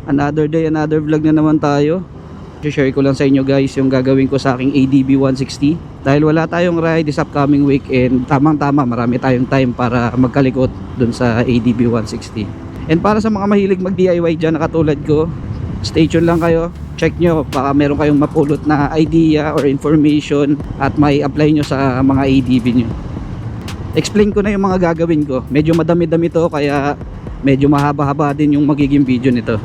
Another day, another vlog na naman tayo. I-share ko lang sa inyo guys yung gagawin ko sa aking ADB 160. Dahil wala tayong ride this upcoming weekend, tamang tama, marami tayong time para magkalikot dun sa ADB 160. And para sa mga mahilig mag DIY dyan na katulad ko, stay tuned lang kayo. Check nyo, baka meron kayong mapulot na idea or information at may apply nyo sa mga ADB nyo. Explain ko na yung mga gagawin ko. Medyo madami-dami to, kaya medyo mahaba-haba din yung magiging video nito.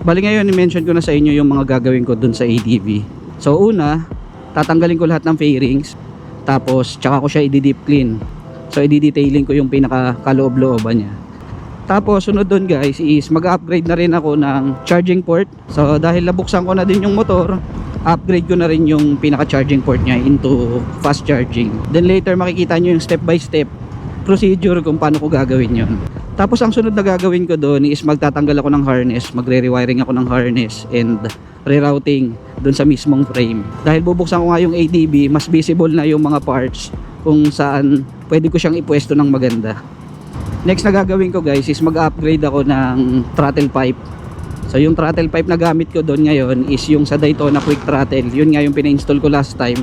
Bali ngayon, i-mention ko na sa inyo yung mga gagawin ko dun sa ADB. So una, tatanggalin ko lahat ng fairings. Tapos, tsaka ko siya i-deep clean. So, i-detailing ko yung pinaka-kaloob-looban niya. Tapos, sunod dun guys is mag-upgrade na rin ako ng charging port. So, dahil nabuksan ko na din yung motor, upgrade ko na rin yung pinaka-charging port niya into fast charging. Then later, makikita nyo yung step-by-step procedure kung paano ko gagawin yon. Tapos ang sunod na gagawin ko doon is magtatanggal ako ng harness, magre-rewiring ako ng harness and rerouting doon sa mismong frame. Dahil bubuksan ko nga yung ADB, mas visible na yung mga parts kung saan pwede ko siyang ipwesto ng maganda. Next na gagawin ko guys is mag-upgrade ako ng throttle pipe. So yung throttle pipe na gamit ko doon ngayon is yung sa Daytona Quick Throttle. Yun nga yung pina-install ko last time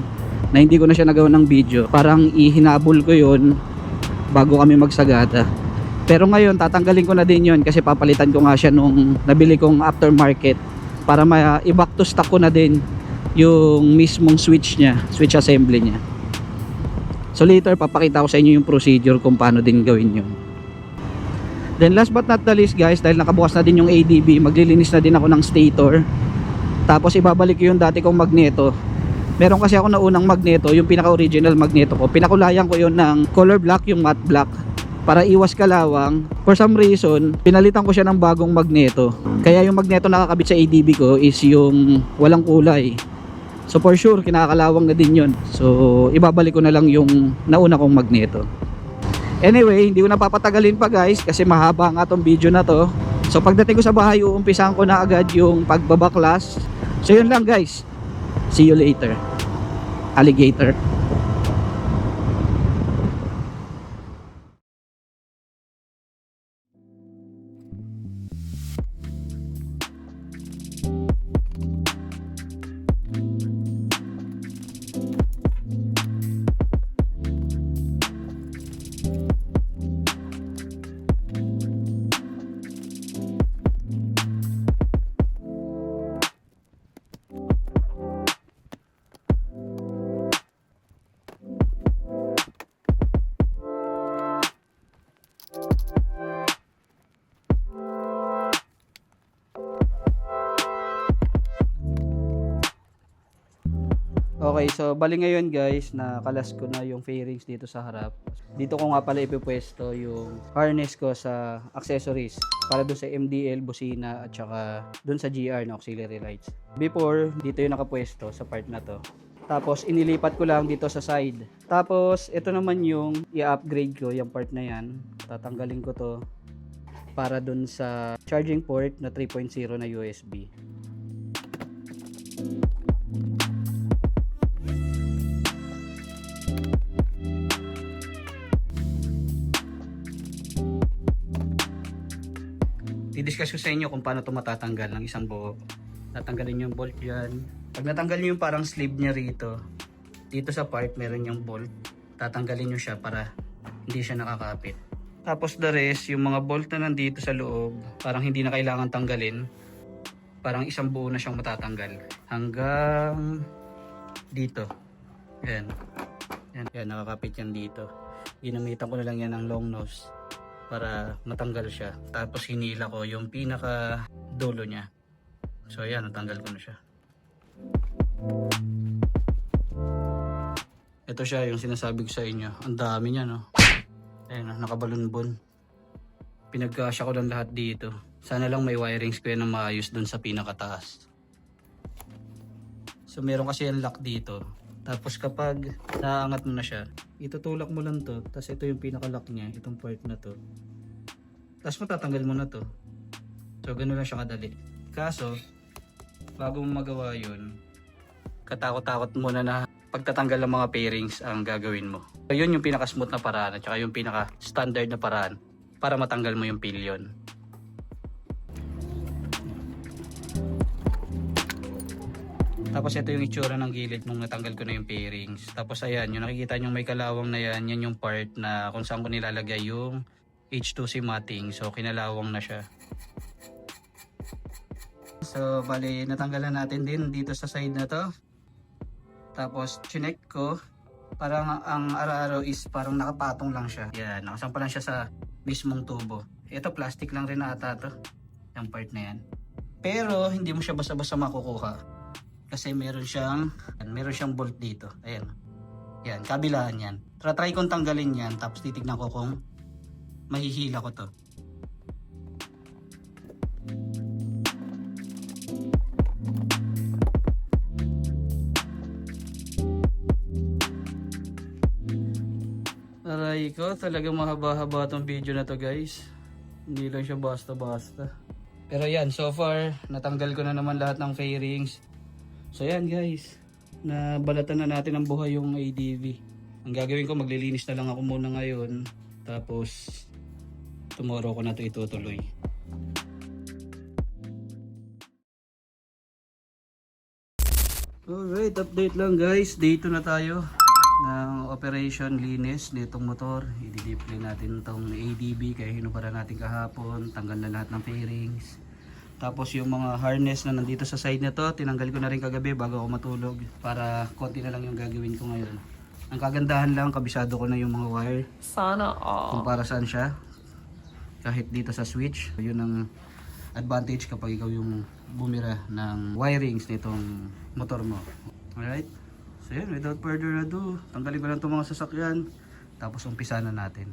na hindi ko na siya nagawa ng video. Parang ihinabol ko yun bago kami magsagada. Pero ngayon tatanggalin ko na din yon kasi papalitan ko nga siya nung nabili kong aftermarket para i-back to stock ko na din yung mismong switch niya, switch assembly niya. So later papakita ko sa inyo yung procedure kung paano din gawin yun. Then last but not the least guys, dahil nakabukas na din yung ADB, maglilinis na din ako ng stator. Tapos ibabalik ko yung dati kong magneto. Meron kasi ako na unang magneto, yung pinaka original magneto ko, pinakulayan ko yun ng color black, yung matte black, para iwas kalawang. For some reason, pinalitan ko siya ng bagong magneto. Kaya yung magneto nakakabit sa ADB ko is yung walang kulay. So for sure, kinakalawang na din yun. So ibabalik ko na lang yung nauna kong magneto. Anyway, hindi ko na papatagalin pa guys kasi mahaba nga tong video na to. So pagdating ko sa bahay, uumpisahan ko na agad yung pagbabaklas. So yun lang guys. See you later. Alligator. Okay, so bali ngayon guys, nakalas ko na yung fairings dito sa harap. Dito ko nga pala ipipwesto yung harness ko sa accessories para doon sa MDL, busina at saka doon sa GR na auxiliary lights. Before, dito yung nakapwesto sa part na to. Tapos inilipat ko lang dito sa side. Tapos ito naman yung i-upgrade ko, yung part na yan. Tatanggalin ko to para doon sa charging port na 3.0 na USB. I-discuss ko sa inyo kung paano ito matatanggal ng isang buo. Tatanggalin yung bolt yan. Pag natanggal nyo yung parang sleeve nya rito, dito sa part meron yung bolt. Tatanggalin nyo siya para hindi siya nakakapit. Tapos the rest, yung mga bolt na nandito sa loob, parang hindi na kailangan tanggalin. Parang isang buo na siyang matatanggal. Hanggang dito. Yan. Yan, nakakapit yan dito. Ginamitan ko na lang yan ng long nose para matanggal siya. Tapos hinila ko yung pinaka dulo niya. So ayan, natanggal ko na siya. Ito siya yung sinasabi ko sa inyo. Ang dami niya, no? Ayan, nakabalunbon. Pinagkasya ko lang lahat dito. Sana lang may wiring square na maayos dun sa pinakataas. So meron kasi yung lock dito. Tapos kapag naangat mo na siya, itutulak mo lang to. Tapos ito yung pinaka-lock niya, itong part na to. Tapos matatanggal mo na to. So ganun lang siya kadali. Kaso, bago mo magawa yun, katakot-takot muna na pagtatanggal ng mga pairings ang gagawin mo. So yun yung pinaka-smooth na paraan at saka yung pinaka-standard na paraan para matanggal mo yung pillion. Tapos ito yung itsura ng gilid nung natanggal ko na yung fairings. Tapos ayan, yung nakikita nyo may kalawang na yan, yan yung part na kung saan ko nilalagay yung H2C matting. So kinalawang na siya. So bali natanggalan natin din dito sa side na to. Tapos chinek ko, parang ang araro is parang nakapatong lang siya. Yan, nakasampa lang siya sa mismong tubo. Ito plastic lang rin ata to, yung part na yan. Pero hindi mo siya basta-basta makukuha. Kasi meron siyang bolt dito. Ayan. Yan, kabilaan yan. Try kong tanggalin yan, tapos titignan ko kung mahihila ko to. Aray ko, talagang mahaba-haba tong video na to guys. Hindi lang siya basta-basta. Pero yan, so far, natanggal ko na naman lahat ng fairings. So yan guys, nabalatan na natin ang buhay yung ADV. Ang gagawin ko, maglilinis na lang ako muna ngayon. Tapos, tomorrow ko na to itutuloy. Alright, update lang guys. Day 2 na tayo ng operation linis nitong motor. I-display natin tong ADB kaya hinubara natin kahapon. Tanggal na lahat ng fairings. Tapos yung mga harness na nandito sa side na to, tinanggal ko na rin kagabi bago ako matulog. Para konti na lang yung gagawin ko ngayon. Ang kagandahan lang, kabisado ko na yung mga wire. Sana all. Kung para saan siya. Kahit dito sa switch. Yun ang advantage kapag ikaw yung bumira ng wirings nitong motor mo. Alright? So yun, without further ado, tanggalin ko lang itong mga sasakyan. Tapos umpisa na natin.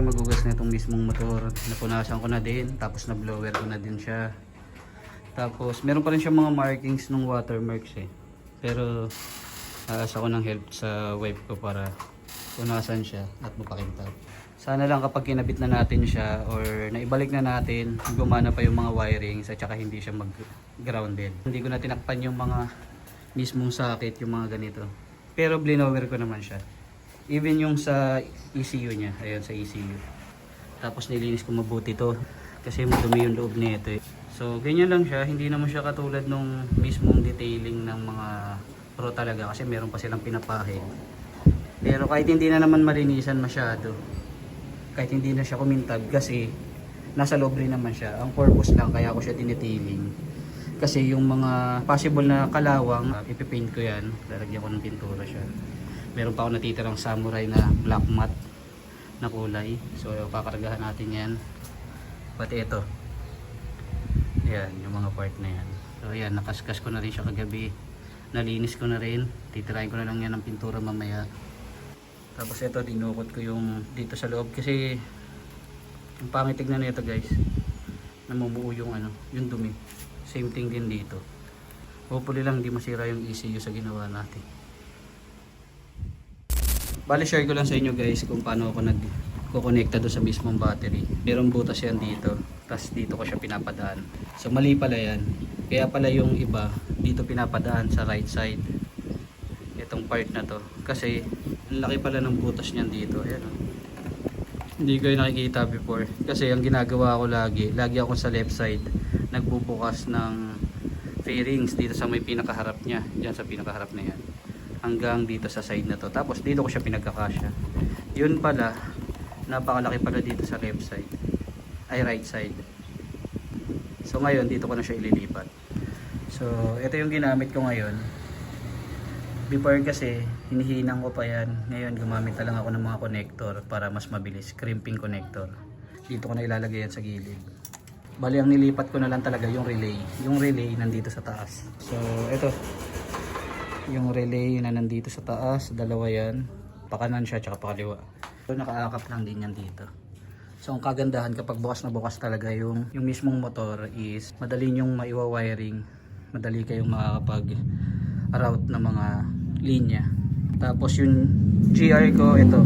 Magugas na itong mismong motor, napunasan ko na din, tapos na blower ko na din siya. Tapos meron pa rin siya mga markings ng watermarks eh, pero aasa ko ng help sa wife ko para punasan siya at mapakintab. Sana lang kapag kinabit na natin siya or naibalik na natin, gumana pa yung mga wirings at saka hindi siya mag grounded. Hindi ko na tinakpan yung mga mismong socket, yung mga ganito, pero blinower ko naman siya. Even yung sa ECU niya, ayun sa ECU. Tapos nilinis ko mabuti to kasi madumi yung loob nito eh. So ganyan lang siya, hindi naman siya katulad nung mismong detailing ng mga pro talaga kasi meron pa silang pinapahid. Pero kahit hindi na naman malinisan masyado, kahit hindi na siya kumintab kasi nasa loob rin naman siya. Ang purpose lang kaya ako siya dinetailing. Kasi yung mga possible na kalawang, ipipaint ko yan, lalagyan ko ng pintura siya. Meron pa ako natitirang samurai na black matte na kulay. So pakaragahan natin yan. Pati ito. Ayan, yung mga part na yan. So ayan, nakaskas ko na rin siya kagabi. Nalinis ko na rin. Titirahin ko na lang yan ng pintura mamaya. Tapos ito, dinukot ko yung dito sa loob. Kasi yung pangit tignan na ito guys. Namumuo yung yung dumi. Same thing din dito. Hopefully lang hindi masira yung ECU sa ginawa natin. Bali share ko lang sa inyo guys kung paano ako nagko-connecta doon sa mismong battery. Merong butas yan dito, tapos dito ko siya pinapadaan. So mali pala yan. Kaya pala yung iba dito pinapadaan sa right side. Itong part na to. Kasi ang laki pala ng butas niyan dito. Ayan, oh. Hindi ko yung nakikita before. Kasi ang ginagawa ko lagi ako sa left side. Nagbubukas ng fairings dito sa may pinakaharap niya. Diyan sa pinakaharap na yan. Hanggang dito sa side na to. Tapos dito ko siya pinagkakasya. Yun pala, napakalaki pala dito sa left side. Ay right side. So ngayon dito ko na siya ililipat. So ito yung ginamit ko ngayon. Before kasi, hinihinang ko pa yan. Ngayon, gumamit na lang ako ng mga connector para mas mabilis. Crimping connector. Dito ko na ilalagay yan sa gilid. Bali, ang nilipat ko na lang talaga yung relay. Yung relay nandito sa taas. So, ito. Yung relay na nandito sa taas. Dalawa yan. Pakanan siya, tsaka pakaliwa. So, nakaakap lang din yan dito. So, ang kagandahan kapag bukas na bukas talaga yung mismong motor is madali nyong maiwa-wiring. Madali kayong makakapag-route ng mga linya. Tapos yung GR ko, ito.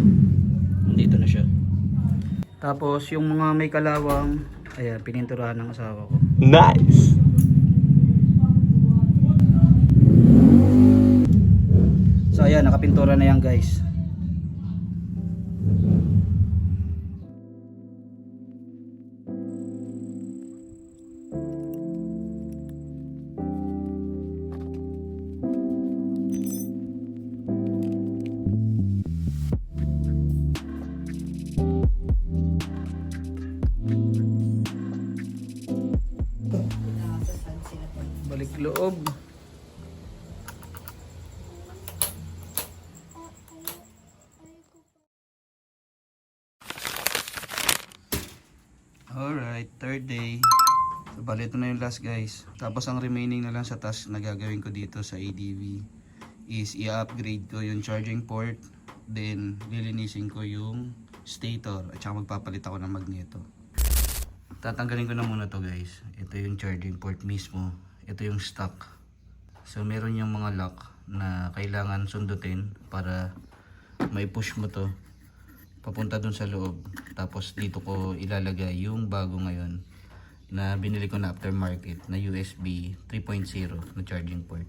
Dito na siya. Tapos yung mga may kalawang, ayan, pininturahan ng asawa ko. Nice! So, ayan, nakapintura na yan guys. Balik loob. Alright, third day. So, bali ito na yung last guys. Tapos ang remaining na lang sa task na gagawin ko dito sa ADV is i-upgrade ko yung charging port. Then, lilinisin ko yung stator. At saka magpapalit ako ng magneto. Tatanggalin ko na muna to guys. Ito yung charging port mismo. Ito yung stock. So, meron yung mga lock na kailangan sundutin para may push mo to papunta dun sa loob. Tapos dito ko ilalagay yung bago ngayon na binili ko na aftermarket na USB 3.0 na charging port.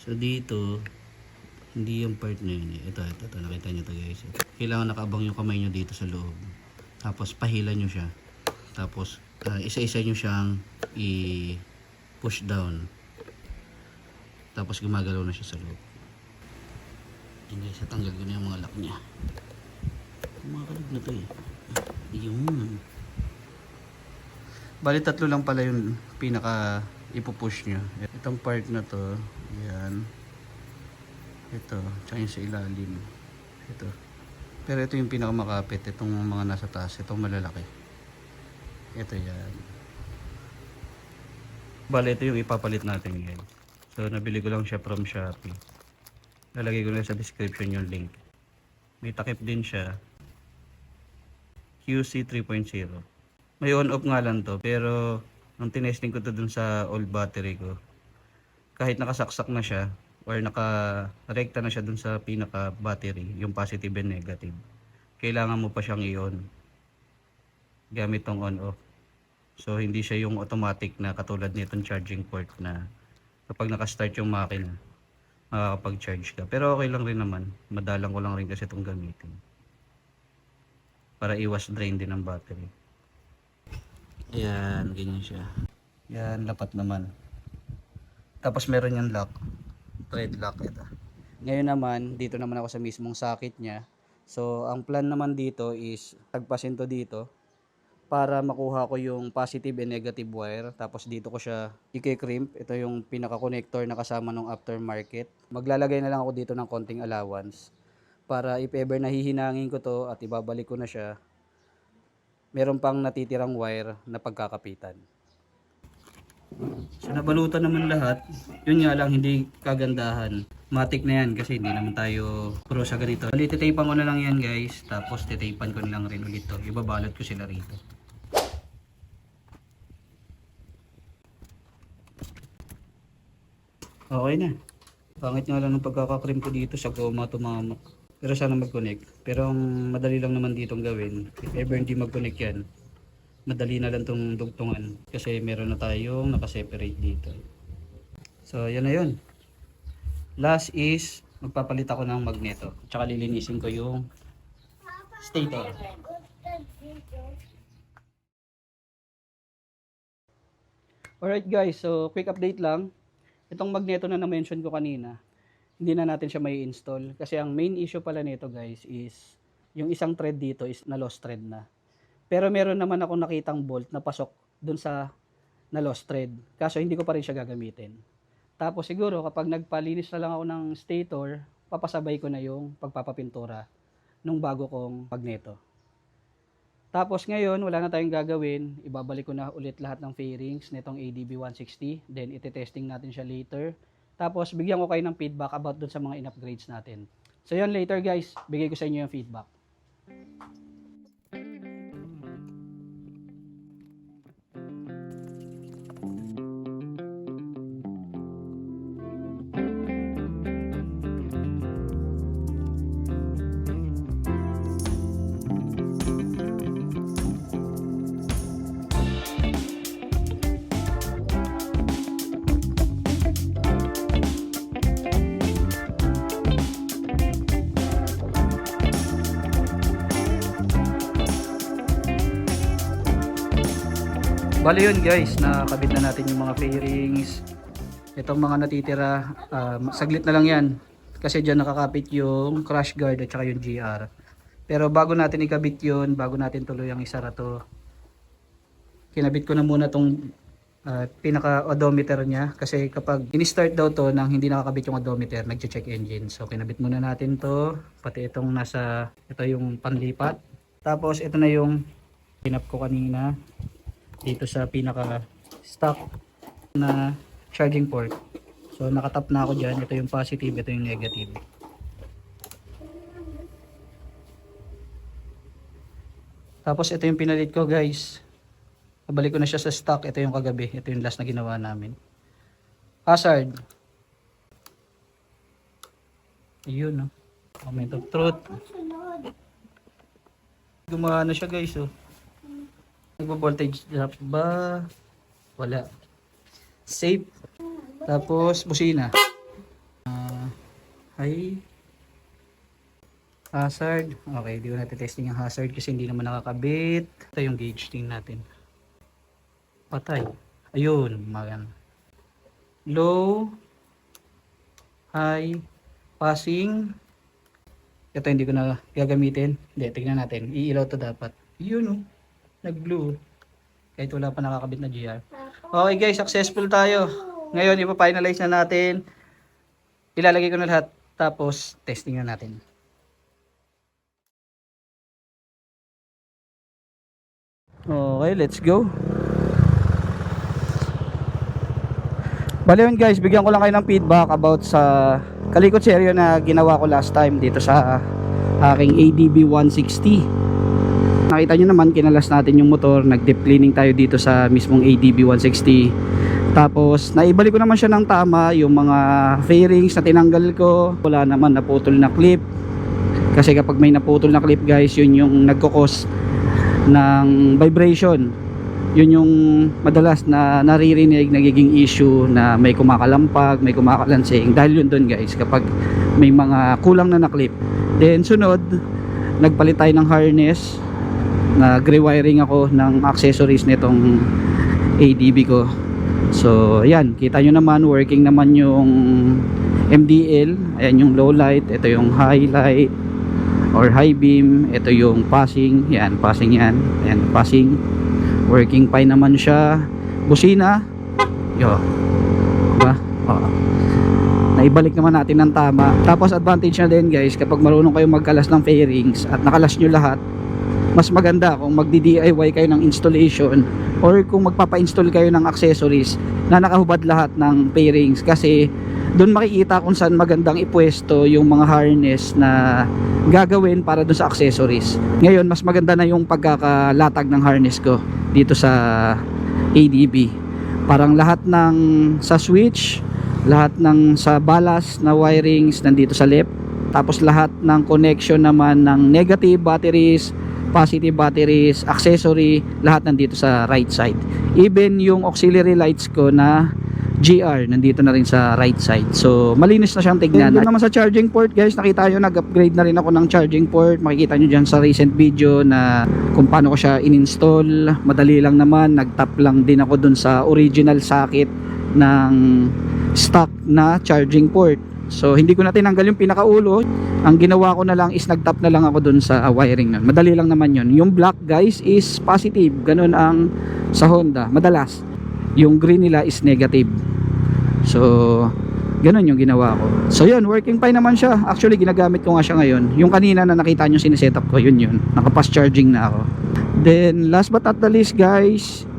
So dito, hindi yung part na yun eh. Ito, nakita nyo to guys. Kailangan nakaabang yung kamay nyo dito sa loob. Tapos pahila nyo siya. Tapos isa-isa nyo siyang i-push down. Tapos gumagalaw na siya sa loob. Yan guys, tanggal ko na yung mga lock niya. Mga kalog na to eh. Yun. Bali tatlo lang pala yung pinaka ipupush nyo. Itong part na to, yan. Ito, tsaka yung sa ilalim. Ito. Pero ito yung pinaka makapit. Itong mga nasa taas, itong malalaki. Ito yan. Bali ito yung ipapalit natin guys. So nabili ko lang siya from Shopee. Lalagay ko na sa description yung link. May takip din siya. QC 3.0. May on-off nga lang to. Pero nung tinesting ko to dun sa old battery ko, kahit nakasaksak na siya or naka-rekta na siya dun sa pinaka battery, yung positive and negative, kailangan mo pa siyang i-on gamit tong on-off. So hindi siya yung automatic na katulad nitong charging port na kapag naka-start yung makina makakapag-charge ka. Pero okay lang rin naman. Madalang ko lang rin kasi itong gamitin. Para iwas drain din ng battery. Ayan, ganyan siya. Yan, lapat naman. Tapos meron yung lock. Thread lock ito. Ngayon naman, dito naman ako sa mismong socket niya. So, ang plan naman dito is tagpasin to dito para makuha ko yung positive and negative wire. Tapos dito ko siya i-crimp. Ito yung pinaka-connector na kasama ng aftermarket. Maglalagay na lang ako dito ng konting allowance para if ever nahihinangin ko to at ibabalik ko na siya, meron pang natitirang wire na pagkakapitan. So nabalutan naman lahat. Yun nga lang, hindi kagandahan. Matik na yan kasi hindi naman tayo pro sa ganito. Bali, titaypan ko na lang yan guys. Tapos titaypan ko na lang rin ulit to. Ibabalot ko sila rito. Okay na. Pangit nga lang ng pagkakakrim ko dito sa goma tumama. Pero sana mag-connect. Pero ang madali lang naman ditong gawin. If ever hindi mag-connect yan, madali na lang itong dugtungan. Kasi meron na tayong nakaseparate dito. So yan na yun. Last is magpapalit ako ng magneto. Tsaka lilinisin ko yung stator. Alright guys, so quick update lang. Itong magneto na na-mention ko kanina, hindi na natin siya may install. Kasi ang main issue pala nito guys is, yung isang thread dito is na lost thread na. Pero meron naman ako nakitang bolt na pasok dun sa na lost thread. Kaso hindi ko pa rin siya gagamitin. Tapos siguro kapag nagpalinis na lang ako ng stator, papasabay ko na yung pagpapapintura nung bago kong magneto. Tapos ngayon, wala na tayong gagawin. Ibabalik ko na ulit lahat ng fairings nitong ADB 160. Then ite-testing natin siya later. Tapos bigyan ko kayo ng feedback about dun sa mga in-upgrades natin. So yun, later guys, bigay ko sa inyo yung feedback. Bali yun guys, nakakabit na natin yung mga fairings. Itong mga natitira, saglit na lang yan. Kasi dyan nakakapit yung crash guard at saka yung GR. Pero bago natin ikabit yun, bago natin tuloy ang isara to, kinabit ko na muna tong pinaka odometer nya. Kasi kapag in-start daw to nang hindi nakakabit yung odometer, nag-check engine. So kinabit muna natin to, pati itong nasa, ito yung panlipat. Tapos ito na yung pinap ko kanina dito sa pinaka stock na charging port. So nakatap na ako dyan. Ito yung positive, ito yung negative. Tapos ito yung pinalit ko guys. Nabalik ko na siya sa stock. Ito yung kagabi. Ito yung last na ginawa namin. Hazard. Ayun, no? Moment of truth. Gumawa na siya guys, oh. Nagpo-voltage drop ba? Wala. Safe. Tapos busina. Ay. Hazard. Okay, di ko natin testing yung hazard kasi hindi naman nakakabit. Ito yung gauge, tingnan natin. Patay. Ayun, maganda. Low. High. Passing. Ito hindi ko na gagamitin. Hindi, tingnan natin. Iilaw to dapat. Yun, oh. Nag-blue. Kahit wala pa nakakabit na GR. Okay guys, successful tayo. Ngayon, ipa-finalize na natin. Ilalagay ko na lahat. Tapos, testing na natin. Okay, let's go. Bale yun guys, bigyan ko lang kayo ng feedback about sa kalikot seryo na ginawa ko last time dito sa aking ADB 160. Nakita nyo naman, kinalas natin yung motor, nag-deep cleaning tayo dito sa mismong ADB 160. Tapos naibalik ko naman siya ng tama, yung mga fairings na tinanggal ko, wala naman naputol na clip. Kasi kapag may naputol na clip guys, yun yung nagkukos ng vibration. Yun yung madalas na naririnig, nagiging issue na may kumakalampag, may kumakalansing. Dahil yun dun guys, kapag may mga kulang na clip. Then sunod, nagpalit tayo ng harness. Nag-rewiring ako ng accessories nitong ADB ko. So ayan, kita nyo naman, working naman yung MDL. Ayan yung low light, ito yung high light or high beam, ito yung passing. Yan, passing yan. Ayan, passing. Working fine naman siya. Busina. Yo. Diba? Oo. Naibalik naman natin ng tama. Tapos advantage na din guys, kapag marunong kayo magkalas ng fairings at nakalas nyo lahat, mas maganda kung magdi-DIY kayo ng installation or kung magpapa-install kayo ng accessories na nakahubad lahat ng fairings, kasi doon makikita kung saan magandang ipwesto yung mga harness na gagawin para doon sa accessories. Ngayon mas maganda na yung pagkakalatag ng harness ko dito sa ADB. Parang lahat ng sa switch, lahat ng sa ballast na wirings nandito sa left, tapos lahat ng connection naman ng negative batteries, positive batteries, accessory, lahat nandito sa right side. Even yung auxiliary lights ko na GR nandito na rin sa right side. So malinis na siyang tignan. Doon naman sa charging port guys, nakita nyo nag-upgrade na rin ako ng charging port. Makikita nyo dyan sa recent video na kung paano ko siya in-install. Madali lang naman, nag-tap lang din ako dun sa original socket ng stock na charging port. So hindi ko na tinanggal yung pinakaulo. Ang ginawa ko na lang is nag-tap na lang ako dun sa wiring nun. Madali lang naman yun. Yung black guys is positive. Ganun ang sa Honda. Madalas. Yung green nila is negative. So ganun yung ginawa ko. So yun, working fine naman siya. Actually ginagamit ko nga siya ngayon. Yung kanina na nakita nyo sinesetup ko, yun naka fast charging na ako. Then last but not the least guys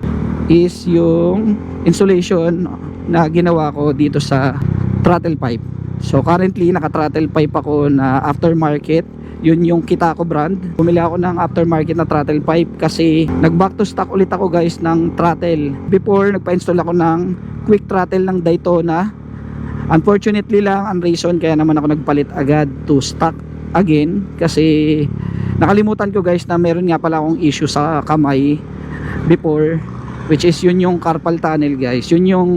is yung installation na ginawa ko dito sa throttle pipe. So currently naka throttle pipe ako na aftermarket. Yun yung Kitako brand. Bumili ako ng aftermarket na throttle pipe kasi nag back to stock ulit ako guys ng throttle. Before nagpa-install ako ng quick throttle ng Daytona. Unfortunately lang ang reason kaya naman ako nagpalit agad to stock again kasi nakalimutan ko guys na meron nga pala akong issue sa kamay before, which is yun yung carpal tunnel guys. Yun yung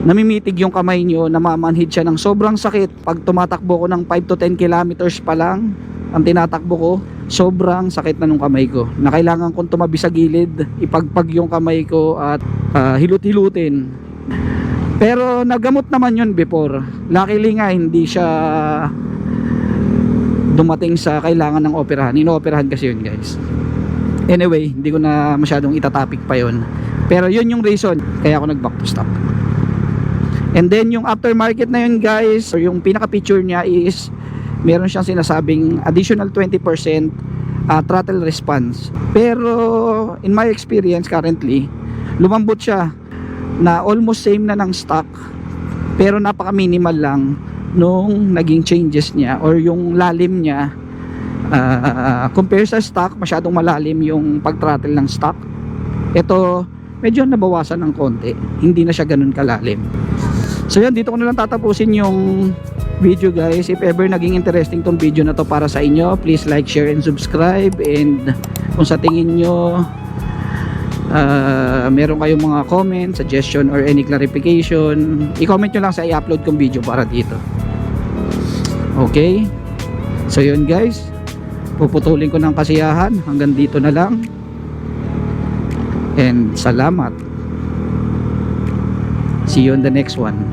namimitig yung kamay nyo, namamanhid siya ng sobrang sakit. Pag tumatakbo ko ng 5 to 10 kilometers pa lang ang tinatakbo ko, sobrang sakit na nung kamay ko na kailangan kong tumabi sa gilid, ipagpag yung kamay ko at hilut-hilutin. Pero nagamot naman yun before. Luckily nga hindi siya dumating sa kailangan ng operahan. Ino-operahan kasi yun guys. Anyway, hindi ko na masyadong itatopic pa yun. Pero yun yung reason kaya ako nag back to stock. And then yung aftermarket na yun guys, or yung pinaka picture niya is meron siyang sinasabing additional 20% throttle response. Pero in my experience currently, lumambot siya na almost same na ng stock, pero napaka minimal lang nung naging changes niya or yung lalim niya. Compare sa stock, masyadong malalim yung pag-throttle ng stock. Ito medyo nabawasan ng konti, hindi na siya ganun kalalim. So yan, dito ko na lang tatapusin yung video guys. If ever naging interesting tong video na to para sa inyo, please like, share, and subscribe. And kung sa tingin nyo meron kayong mga comment, suggestion, or any clarification, i-comment nyo lang sa i-upload kong video para dito. Okay, so yun guys, puputulin ko ng kasiyahan. Hanggang dito na lang, and salamat. See you on the next one.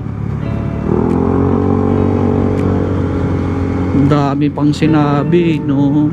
Dami pang sinabi, no?